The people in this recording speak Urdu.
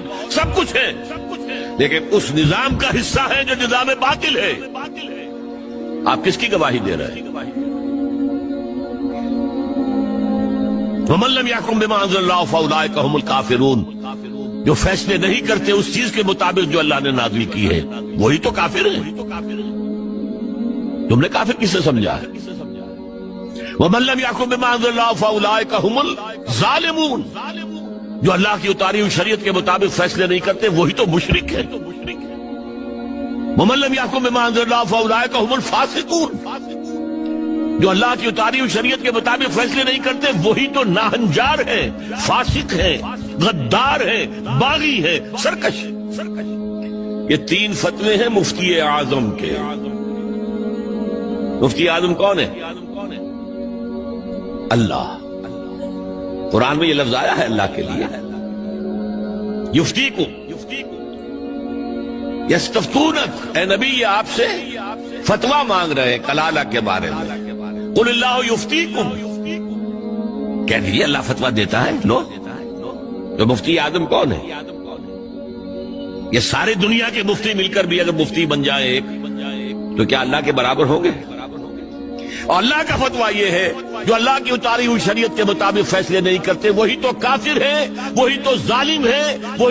توحید سب کچھ ہے، لیکن اس نظام کا حصہ ہے جو نظام باطل ہے۔ آپ کس کی گواہی دے رہے ہیں؟ وَمَن لَّمْ يَحْكُم بِمَا أَنزَلَ اللَّهُ فَأُولَٰئِكَ هُمُ الْكَافِرُونَ، جو فیصلے نہیں کرتے اس چیز کے مطابق جو اللہ نے نازل کی ہے، وہی تو کافر ہیں۔ تم نے کافر کسے سمجھا ہے؟ وَمَن لَّمْ يَحْكُم بِمَا أَنزَلَ اللَّهُ فَأُولَٰئِكَ هُمُ الظَّالِمُونَ، جو اللہ کی اتاری ہوئی شریعت کے مطابق فیصلے نہیں کرتے وہی تو مشرک ہے۔ وَمَن لَّمْ يَحْكُم بِمَا أَنزَلَ اللَّهُ فَأُولَٰئِكَ هُمُ الْفَاسِقُونَ، جو اللہ کی اتاری ہوئی شریعت کے مطابق فیصلے نہیں کرتے وہی تو ناہنجار ہیں، فاسق ہیں، غدار ہیں، باغی ہیں، سرکش۔ یہ تین فتوے ہیں مفتی اعظم کے۔ مفتی اعظم کون ہے؟ اللہ۔ قرآن میں یہ لفظ آیا ہے اللہ کے لیے، یفتیکم، یستفتونک، اے نبی یہ آپ سے فتویٰ مانگ رہے ہیں کلالہ کے بارے میں۔ قل اللہ یفتیکم، کہہ دیجیے اللہ فتویٰ دیتا ہے۔ لو، تو مفتی اعظم کون ہے؟ یہ سارے دنیا کے مفتی مل کر بھی اگر مفتی بن جائیں ایک، تو کیا اللہ کے برابر ہوں گے؟ اور اللہ کا فتویٰ یہ ہے جو اللہ کی اتاری ہوئی شریعت کے مطابق فیصلے نہیں کرتے وہی تو کافر ہے، وہی تو ظالم ہے، وہی